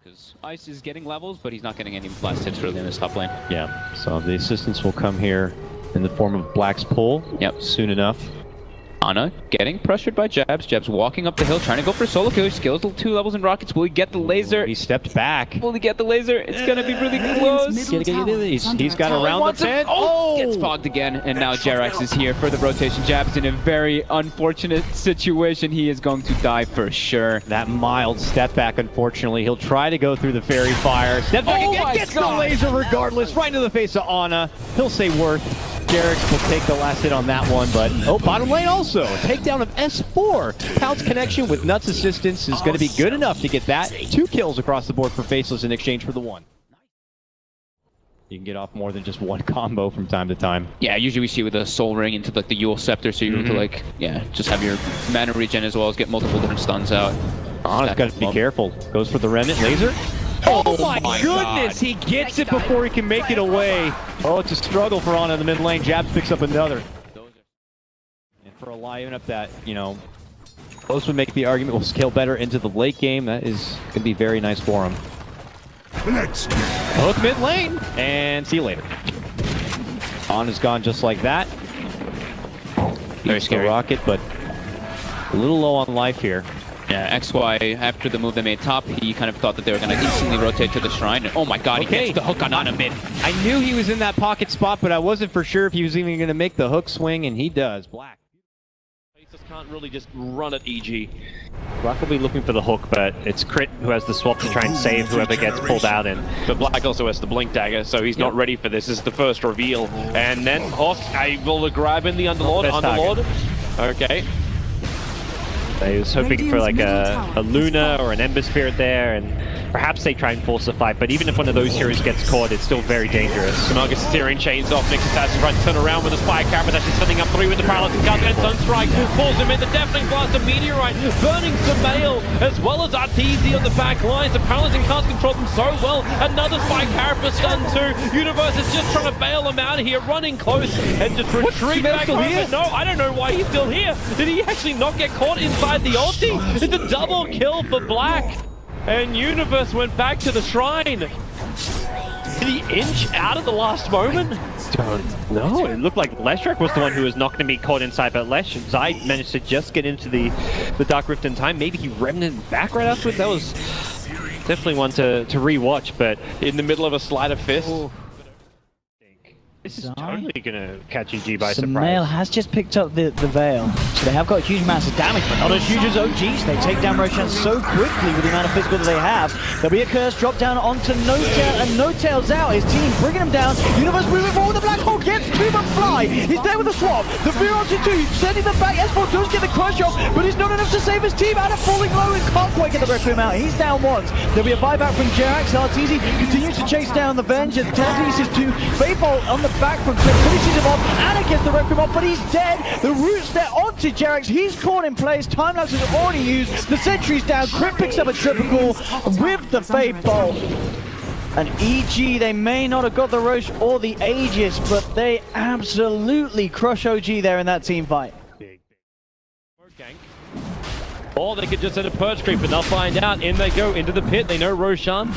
because Ice is getting levels, but he's not getting any blast hits really in this top lane. Yeah, so the assistance will come here in the form of Black's pull. Yep. Soon enough. Ana getting pressured by Jabs. Jabs walking up the hill, trying to go for a solo kill. He skills 2 levels in rockets. Will he get the laser? He stepped back. Will he get the laser? It's gonna be really close. He's got around the pit. Oh! Gets fogged again, and now B.Axx is here for the rotation. Jabs in a very unfortunate situation. He is going to die for sure. That mild step back, unfortunately. He'll try to go through the fairy fire. Step back again, gets the laser regardless, right into the face of Ana. He'll say worth. B.Axx will take the last hit on that one, but bottom lane also. Takedown of S4. Pout's connection with Nuts' assistance is going to be good enough to get that. 2 kills across the board for Faceless in exchange for the 1. You can get off more than just 1 combo from time to time. Yeah, usually we see with a Soul Ring into like the Yule Scepter, so you're able to like, just have your mana regen as well as get multiple different stuns out. Ana's got to be careful. Goes for the Remnant laser. Oh my goodness, he gets it before he can make it away. Oh, it's a struggle for Ana in the mid lane. Jabs picks up another. And for a lineup that, most would make the argument will scale better into the late game, that is going to be very nice for him. Hook mid lane, and see you later. Ana's gone just like that. Very scary rocket, but a little low on life here. Yeah, XY, after the move they made top, he kind of thought that they were going to instantly rotate to the shrine. Oh my god, he gets the hook on Ana mid. I knew he was in that pocket spot, but I wasn't for sure if he was even going to make the hook swing, and he does. Black. Faceless can't really just run at EG. Black will be looking for the hook, but it's Crit who has the swap to try and save whoever gets pulled out in. But Black also has the Blink Dagger, so he's not ready for this. This is the first reveal. And then Hook able to grab in the Underlord. Okay. He was hoping for like a Luna or an Ember Spirit there, and perhaps they try and force a fight, but even if one of those heroes gets caught, it's still very dangerous. Samagas is tearing chains off, Necrophos is trying to turn around with a Spire Carrot, but actually sending up 3 with the Paralysis Guard and Sunstrike, pulls him in, the Deafening Blast of Meteorite, burning Samael, as well as Arteezy on the back lines. The Paralyzing can't control them so well. Another Spire Carrot for stun too. Universe is just trying to bail him out of here, running close, and just retreat back home. No, I don't know why he's still here. Did he actually not get caught inside the ulti? It's a double kill for Black. And Universe went back to the shrine. Did he inch out at the last moment? Don't know. It looked like Leshrac was the one who was not going to be caught inside, but Zai managed to just get into the Dark Rift in time. Maybe he remnanted back right afterwards. That was definitely one to re-watch, but in the middle of a Sleight of Fist. Ooh. This is totally going to catch EG by surprise. Samael has just picked up the Veil, so they have got a huge amount of damage, but not as huge as OGs. They take down Roshan so quickly with the amount of physical that they have. There'll be a curse drop down onto No-Tail, and No-Tail's out. His team bringing him down. Universe moving forward. The Black Hole gets to the fly. He's there with the swap. The fear onto 2, sending them back. S4 does get the crush off, but it's not enough to save his team. Ana falling low and can't quite get the Requiem out. He's down once. There'll be a buyback from B.Axx. Arteezy continues to chase down the Venge, and telekinesis to Fable on the back from Crit. Finishes him off. Ana gets the Requiem off, but he's dead. The root's there onto B.Axx. He's caught in place. Timelapse is already used. The sentry's down. Crit picks up a triple with the Fable. And EG, they may not have got the Roche or the Aegis, but they absolutely crush OG there in that team fight. Or they could just send a Purge Creep, but they'll find out. In they go into the pit. They know Roshan.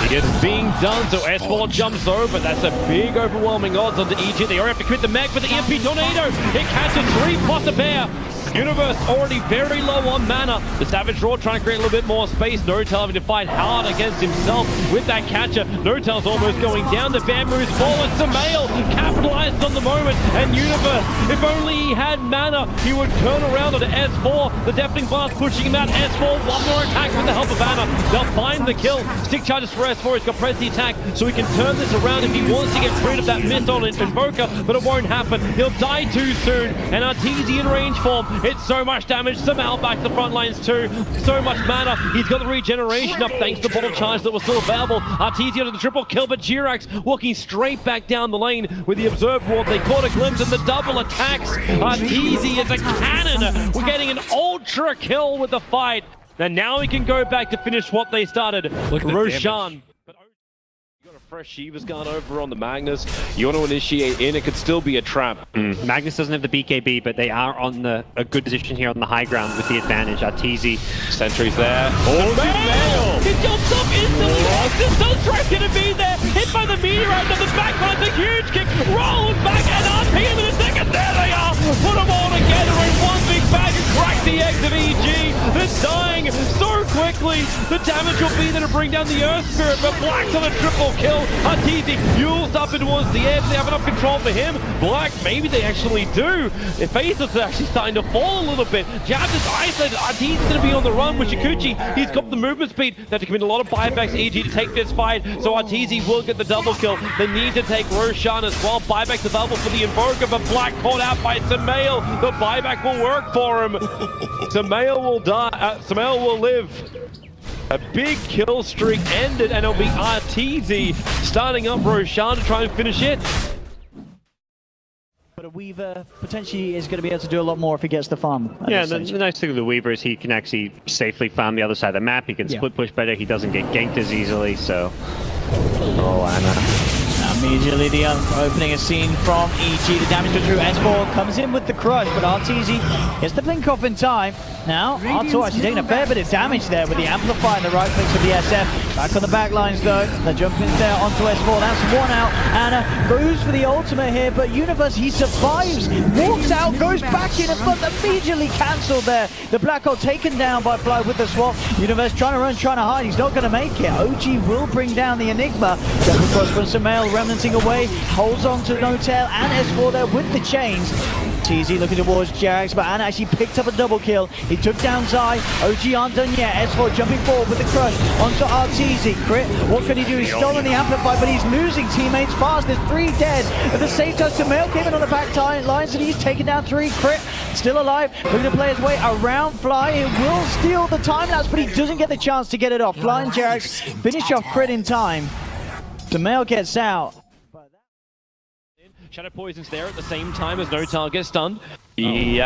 It's being done, so S4 jumps over. That's a big overwhelming odds onto EG. They already have to commit the mech for the EMP Tornado. It catches 3 plus a bear. Universe already very low on mana. The Savage Roar trying to create a little bit more space. No-Tail having to fight hard against himself with that catcher. No-Tail's almost going down. The bear moves forward. Samael capitalized on the moment. And Universe, if only he had mana, he would turn around onto S4. The Deafening Blast pushing him out. S4, one more attack with the help of Ana. They'll find the kill. Stick charges for S4. He's got press the attack, so he can turn this around if he wants to get rid of that miss on Invoker, but it won't happen. He'll die too soon. And Arteezy in range form. It's so much damage. Samael back to the front lines too. So much mana. He's got the regeneration up thanks to bottle charge that was still available. Arteezy under the triple kill, but B.Axx walking straight back down the lane with the Observe Ward. They caught a glimpse and the double attacks. Arteezy is a cannon. We're getting an ultra kill with the fight. And now we can go back to finish what they started. Look at Roshan. fresh Shiva's gone over on the Magnus. You want to initiate in, it could still be a trap. Magnus doesn't have the BKB, but they are on a good position here on the high ground with the advantage. Arteezy. Sentry's there. Oh, He jumps up instantly. The Sunstripe's going to be there. Hit by the meteorite on the back line. A huge kick. Rolling back and RP in a second. There they are. Put them all together in one big bag and crack the eggs of EG. They're dying so quickly. The damage will be there to bring down the Earth Spirit, but Black's on a triple kill. Arteezy yules up and towards the edge. They have enough control for him. Black, maybe they actually do. If Faceless is actually starting to fall a little bit. Jabs is isolated. Arteezy's going to be on the run with Shikuchi. He's got the movement speed. They have to commit a lot of buybacks to EG to take this fight, so Arteezy will get the double kill. They need to take Roshan as well. Buyback's available for the Invoker, but Black caught out by Samael. The buyback will work for him. Samael will die. Samael will live. A big kill streak ended, and it'll be Arteezy starting up Roshan to try and finish it. But a Weaver potentially is going to be able to do a lot more if he gets the farm. Yeah, the nice thing with the Weaver is he can actually safely farm the other side of the map. He can split push better. He doesn't get ganked as easily, so... Oh, Anna. Immediately the opening a scene from EG. The damage goes through. S4 comes in with the crush, but Arteezy gets the blink off in time. Now, R2 actually taking a fair bit of damage there with the amplifier in the right clicks of the SF. Back on the back lines though. The jump in there onto S4. That's one out. Anna goes for the ultimate here, but Universe, he survives. Walks out, goes back in, but immediately cancelled there. The Black Hole taken down by Fly with the swap. Universe trying to run, trying to hide. He's not going to make it. OG will bring down the Enigma. Double cross from Samael, remnanting away. Holds on to No-Tail and S4 there with the chains. TZ looking towards B.Axx, but Anna actually picked up a double kill. He took down Zai. OG aren't done yet. S4 jumping forward with the crush onto Arteezy. Crit, what can he do? He's stolen the amplifier, but he's losing teammates fast. There's 3 dead. At the same time, Samael came in on the back lines and he's taken down 3. Crit, still alive. Looking to play his way around Fly. It will steal the time lapse, but he doesn't get the chance to get it off. Fly and B.Axx finish off Crit in time. Samael gets out. Shadow Poison's there at the same time as No-Tail gets stunned. The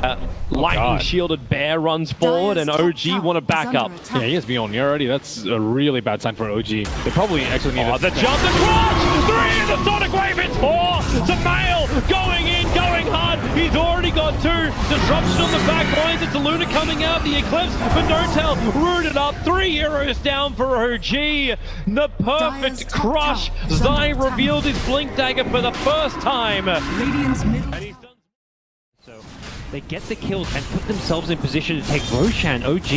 lightning shielded bear runs forward and OG want to back up. Yeah, he has me on here already. That's a really bad sign for OG. They probably actually need the jump, the crush! 3 in the Sonic Wave, it's 4! Samael going in, going hard. He's already got 2. Disruption on the back lines. It's a Luna coming out, the Eclipse, but No-Tail rooted up. 3 heroes down for OG. The perfect crush. Zai revealed his Blink Dagger for the first time. And he's done. So they get the kills and put themselves in position to take Roshan. OG,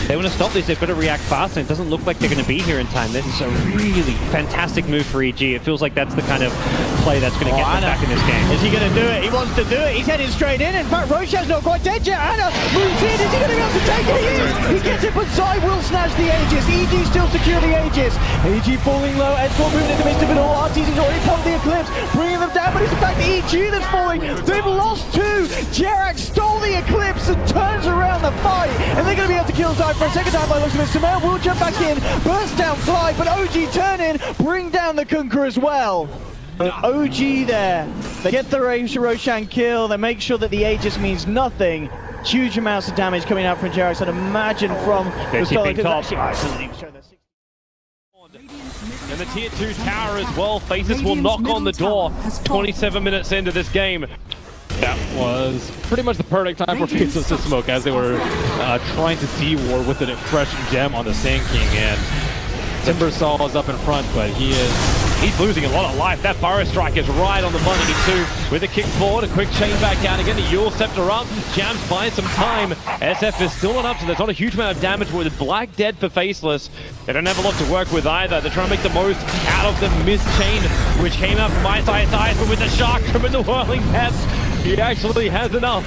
they want to stop this, they've got to react fast, and it doesn't look like they're going to be here in time. This is a really fantastic move for EG. It feels like that's the kind of play that's going to get them back in this game. Is he going to do it? He wants to do it. He's heading straight in. In fact, Roshan's not quite dead yet. Anna moves in. Is he going to be able to take it? He is. He gets it, but Zai will snatch the Aegis. EG still secure the Aegis. EG falling low. S4 moving in the midst of it all. Arteezy's already pulled the Eclipse, bringing them down, but it's in fact EG that's falling. They've lost 2. B.Axx stole the Eclipse and turns around the fight, and they're going to be able to kill Zai for a second time by looks of it. Samael will jump back in, burst down Fly, but OG turn in, bring down the Conqueror as well. OG there, they get the Roshan kill, they make sure that the Aegis means nothing. Huge amounts of damage coming out from B.Axx, I'd imagine from the Sonic. And the tier 2 tower as well. Faces will knock on the door 27 minutes into this game. That was pretty much the perfect time for Faceless to smoke as they were trying to D-War with a fresh gem on the Sand King, and Timbersaw is up in front, but he's losing a lot of life. That Burrow Strike is right on the money too. With a kick forward, a quick chain back down again. The Yule Scepter up. Jams buying some time. SF is still not up, so there's not a huge amount of damage with Black dead for Faceless. They don't have a lot to work with either. They're trying to make the most out of the missed chain, which came out from Eyes, but with the Shark and the Whirling Pest, he actually has enough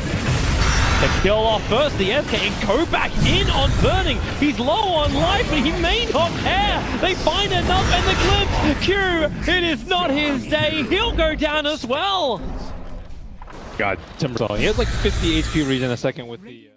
to kill off first the FK and go back in on Burning. He's low on life, but he may not care. They find enough and the Glimpse. Q, it is not his day. He'll go down as well. God, Timbersaw. He has like 50 HP regen a second with the...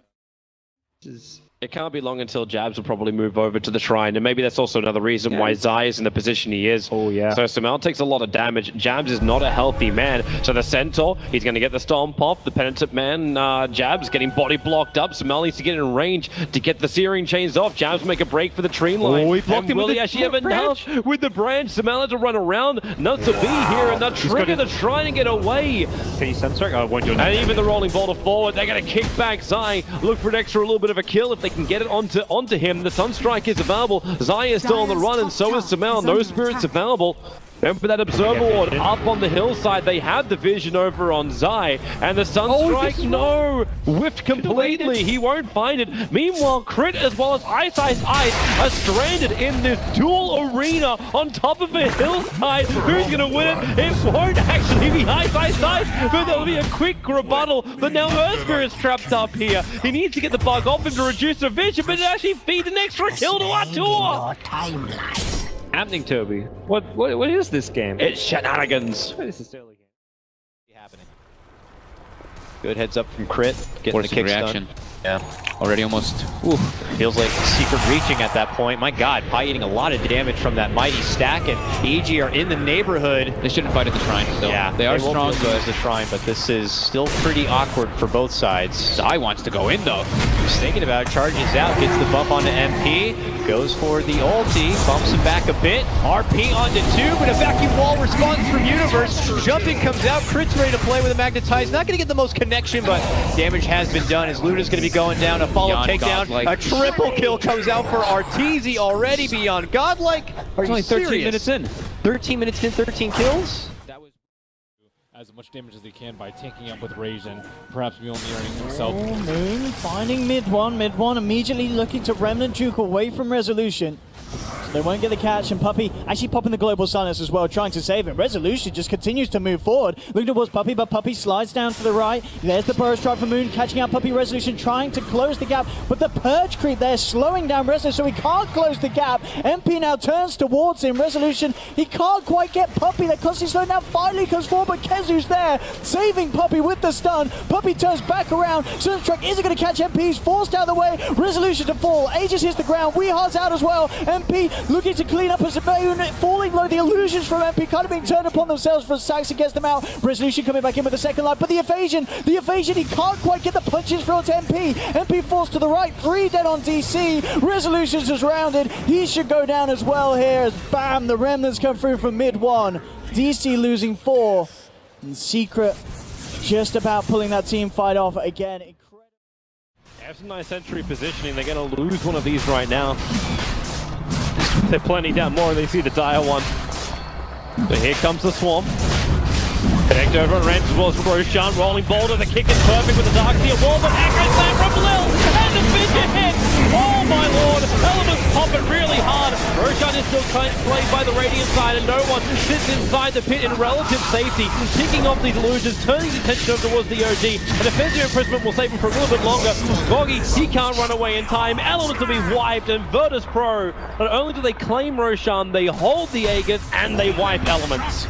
It can't be long until Jabs will probably move over to the shrine, and maybe that's also another reason why Zai is in the position he is. Oh, yeah. So Sumail takes a lot of damage. Jabs is not a healthy man. So the Centaur, he's going to get the Stomp off. The Penitent Man, Jabs getting body blocked up. Sumail needs to get in range to get the Searing Chains off. Jabs make a break for the tree line. Oh, he blocked him will with he the actually have branch. enough with the branch? Sumail had to run around, not to be here, and they'll trigger the shrine and get away. Can you sensor? Oh, won't do it. And even the rolling boulder forward, they're going to kick back Zai, look for an extra little bit of a kill if they can get it onto him. The Sunstrike is available. Zai is still on the run, and so is Sumail. No spirits available. Remember that Observer Ward up on the hillside. They have the vision over on Zai, and the Sunstrike, no, whiffed completely. He won't find it. Meanwhile, Crit as well as Ice are stranded in this dual arena on top of a hillside. Who's going to win it? It won't actually be Ice, but there'll be a quick rebuttal. But now Earthspear is trapped up here. He needs to get the bug off him to reduce the vision, but it actually feeds an extra kill to Artur. Happening, Toby. What is this game? It's shenanigans. This is totally happening. Good heads up from Crit. Getting the Forcing kick reaction. stun. Yeah. Already almost. Ooh, feels like secret reaching at that point. My god, Pi eating a lot of damage from that mighty stack, and EG are in the neighborhood. They shouldn't fight at the shrine still. Yeah, they are strong, but but the shrine, but this is still pretty awkward for both sides. Zai wants to go in though. He's thinking about it, charges out, gets the buff onto MP, goes for the ulti, bumps him back a bit, RP onto 2, but a vacuum wall response from Universe. Jumping comes out, Crit's ready to play with a Magnetize. Not going to get the most connection, but damage has been done as Luna's going to be going down. A follow takedown, a triple kill comes out for Arteezy already beyond godlike. Are you only 13 serious? minutes in. 13 minutes in, 13 kills? That was as much damage as they can by tanking up with Rage and perhaps Mjolniring himself. Oh, Moon finding mid one immediately looking to Remnant Juke away from Resolution. So they won't get the catch, and Puppey actually popping the Global Silence as well, trying to save him. Resolution just continues to move forward. Looking towards Puppey, but Puppey slides down to the right. There's the burst strike from Moon, catching out Puppey. Resolution trying to close the gap, but the Purge creep there slowing down Resolution, so he can't close the gap. MP now turns towards him. Resolution, he can't quite get Puppey. They're constantly slowing down. Finally comes forward, but Kezu's there, saving Puppey with the stun. Puppey turns back around. Sunstrike isn't going to catch MP. He's forced out of the way. Resolution to fall. Aegis hits the ground. Weehar's out as well. MP looking to clean up as a unit, falling low. The illusions from MP kind of being turned upon themselves for Saxon gets them out. Resolution coming back in with the second life, but the evasion, he can't quite get the punches through onto MP. MP forced to the right, 3 dead on DC. Resolution's just rounded. He should go down as well here as bam, the remnants come through from mid 1. DC losing 4. And Secret just about pulling that team fight off again. Incredible. They have some nice entry positioning. They're going to lose one of these right now. They're plenty down more. They see the dire one. But here comes the Swarm. Connect over on ramp as well as Roshan. Rolling boulder. The kick is perfect with the Darkseer wall. But accurate slam from Lil. And the finish hit. Oh my lord. Elements pop it really hard. Roshan is still played by the Radiant side, and no one sits inside the pit in relative safety. Picking off these illusions, turning his attention over towards the OG. A defensive imprisonment will save him for a little bit longer. Goggy, he can't run away in time. Elements will be wiped, and Virtus Pro, not only do they claim Roshan, they hold the Aegis, and they wipe Elements.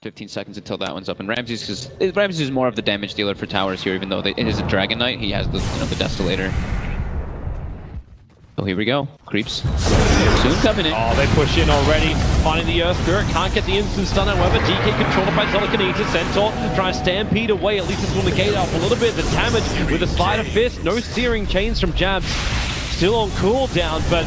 15 seconds until that one's up, and Ramsey's is more of the damage dealer for towers here, even though it is a Dragon Knight. He has the the Destillator. So here we go. Creeps soon coming in. Oh, they push in already. Finding the Earth Spirit. Can't get the instant stun. However, GK controlled by Telekinesis. Centaur trying to stampede away. At least this will negate off a little bit of the damage with a Sleight of Fist. No Searing Chains from Jabs. Still on cooldown, but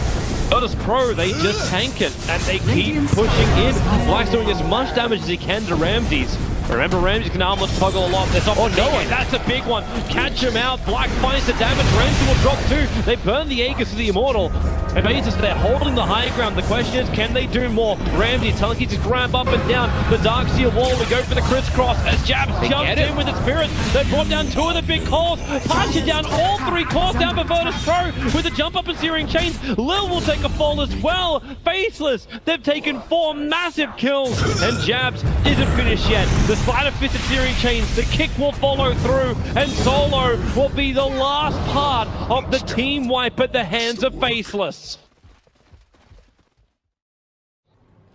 Virtus Pro, they just tank it, and they keep pushing in. Black's doing as much damage as he can to Ramses. Remember, Ramses can armless toggle a lot. There's no one. That's a big one. Catch him out. Black finds the damage. Ramses will drop too. They burn the Aegis to the Immortal. And Aegis, they're holding the high ground. The question is, can they do more? Ramses telekinesis grab up and down the Darkseer wall. We go for the crisscross as Jabs jumps in with the Spirit. They brought down 2 of the big cores. Punching down all 3 cores down for Virtus Pro with a jump up and Searing Chains. Lil will take a fall as well. Faceless, they've taken 4 massive kills, and Jabs isn't finished yet. The Sleight of Fist and Searing Chains, the kick will follow through, and Solo will be the last part of the team wipe at the hands of Faceless.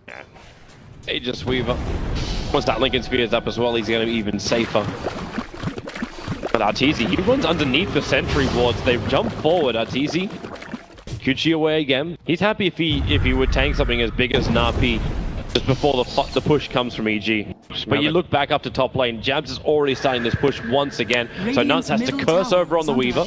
Yeah. Aegis Weaver. Once that Lincoln Spear is up as well, he's going to be even safer. But Arteezy, he runs underneath the sentry wards. They jump forward, Arteezy. Kuchi away again. He's happy if he would tank something as big as Napi just before the push comes from EG. But you look back up to top lane, Jabs is already starting this push once again. So Nuns has to curse over on the Weaver.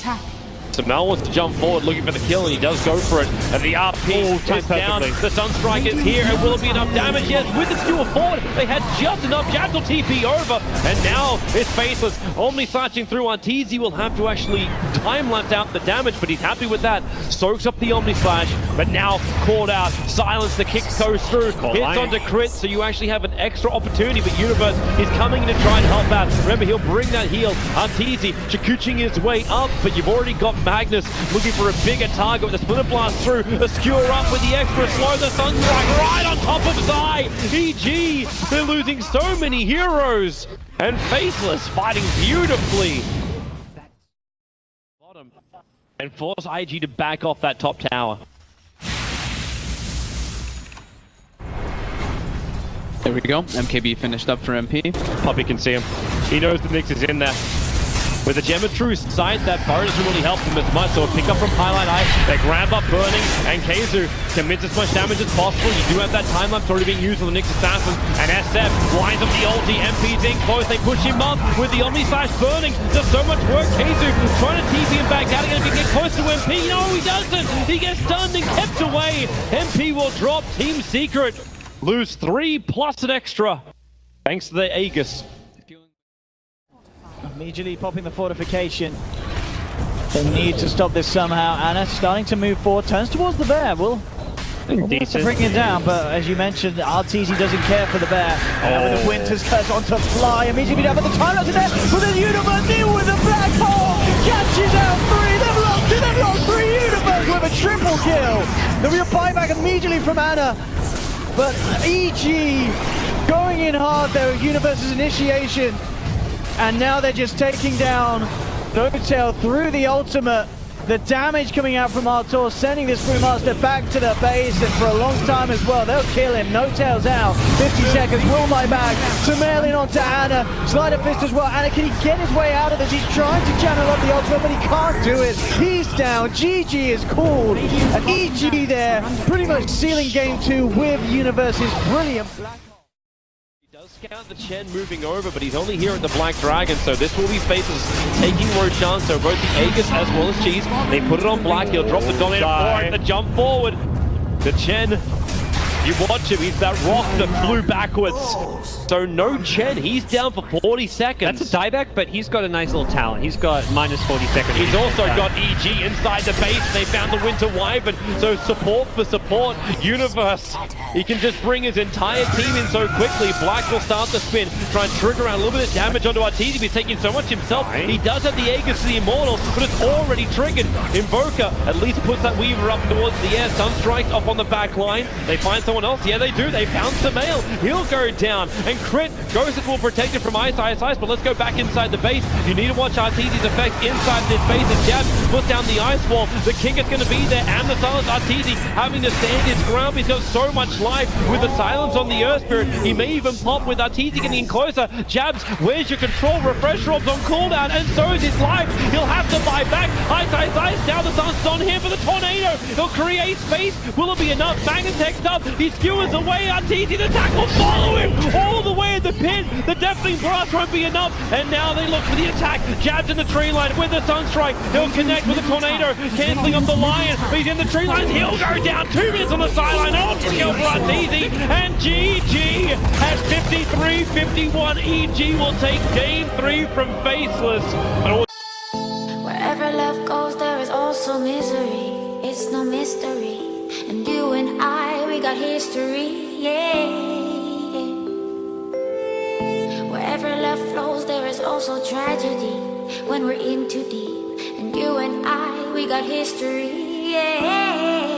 So Mel wants to jump forward looking for the kill, and he does go for it. And the RP is down. The Sunstrike is here, and will it be enough damage? Yes, with the skewer forward, they had just enough. Jabs will TP over, and now it's Faceless. Only slashing through. Arteezy will have to actually time-lapse out the damage, but he's happy with that. Soaks up the Omni Slash, but now caught out. Silence, the kick goes through. Hits onto crit, so you actually have an extra opportunity, but Universe is coming in to try and help out. Remember, he'll bring that heal. Arteezy Chikuching his way up, but you've already got Magnus looking for a bigger target with the Splitter Blast through, the skewer up with the extra slow, the Sunstrike right on top of Zai. EG, they're losing so many heroes, and Faceless fighting beautifully. Bottom, and force IG to back off that top tower. There we go. MKB finished up for MP. Puppy can see him. He knows the Nyx is in there. With the Gem of Truth side, that bar doesn't really help them as much, so a pick up from Highlight Eye, they grab up Burning, and Keizu commits as much damage as possible. You do have that time lapse already being used on the Nyx Assassin, and SF lines up the ulti, MP's in close, they push him up with the Omni Slash Burning. Does so much work, Keizu trying to TP him back out again, if he gets close to MP, no he doesn't! He gets stunned and kept away! MP will drop, Team Secret lose 3 plus an extra, thanks to the Aegis. Immediately popping the fortification. They need to stop this somehow. Anna starting to move forward, turns towards the bear. Will to bring it down, but as you mentioned, Arteezy doesn't care for the bear. And with the Winter's Curse onto Fly, immediately down, but the time lapse is there. But the Universe deal with a black hole, catches out 3. They've lost 3 Universe with a triple kill. There'll be a buyback immediately from Anna, but EG going in hard there with Universe's initiation. And now they're just taking down Notail through the ultimate. The damage coming out from Artur, sending this Brewmaster back to the base, and for a long time as well. They'll kill him. Notail's out. 50 seconds. Will my back. Sumail in onto Anna. Slider Fist as well. Anna, can he get his way out of this? He's trying to channel up the ultimate, but he can't do it. He's down. GG is called. And EG there, pretty much sealing game 2 with Universe's brilliant black. Scout the Chen moving over, but he's only here at the Black Dragon, so this will be Faces taking Roshan, so both the Aegis as well as Cheese. They put it on Black, he'll drop the Dominator for it, the jump forward. The Chen, you watch him, he's that rock that flew backwards. So no Chen, he's down for 40 seconds. That's a dieback, but he's got a nice little talent. He's got minus 40 seconds. He's also got EG inside the base. They found the Winter Wyvern, so support for support. Universe, he can just bring his entire team in so quickly. Black will start the spin, try and trigger around a little bit of damage onto Arteezy. He's taking so much himself. He does have the Aegis to the Immortal, but it's already triggered. Invoker at least puts that Weaver up towards the air. Sunstrike off on the back line. They find someone else. Yeah, they do. They found Sumail. He'll go down. And Crit goes and will protect it from Ice, but let's go back inside the base. You need to watch Arteezy's effect inside this base. As Jab puts down the ice wall, the kick is going to be there, and the silence. Arteezy having to stand his ground. He's got so much life with the silence on the Earth Spirit. He may even pop with Arteezy getting in closer. Jabs, where's your control? Refresh orbs on cooldown, and so is his life. He'll have to buy back. Ice. Now the sun's on here for the tornado. He'll create space. Will it be enough? Magnetek's up. He skewers away. Arteezy's attack will follow him all the way in the pit. The Deafening Blast won't be enough, and now they look for the attack. Jabs in the tree line with the Sunstrike. He'll connect with the tornado, cancelling off the Lion. He's in the tree line. He'll go down. 2 minutes on the sideline. Ultra kill for Arteezy, and GG at 53-51. EG will take game 3 from Faceless. Wherever love goes, there is also misery. It's no mystery, and you and I, we got history, yeah. Wherever love flows, there is also tragedy when we're in too deep. And you and I, we got history, yeah.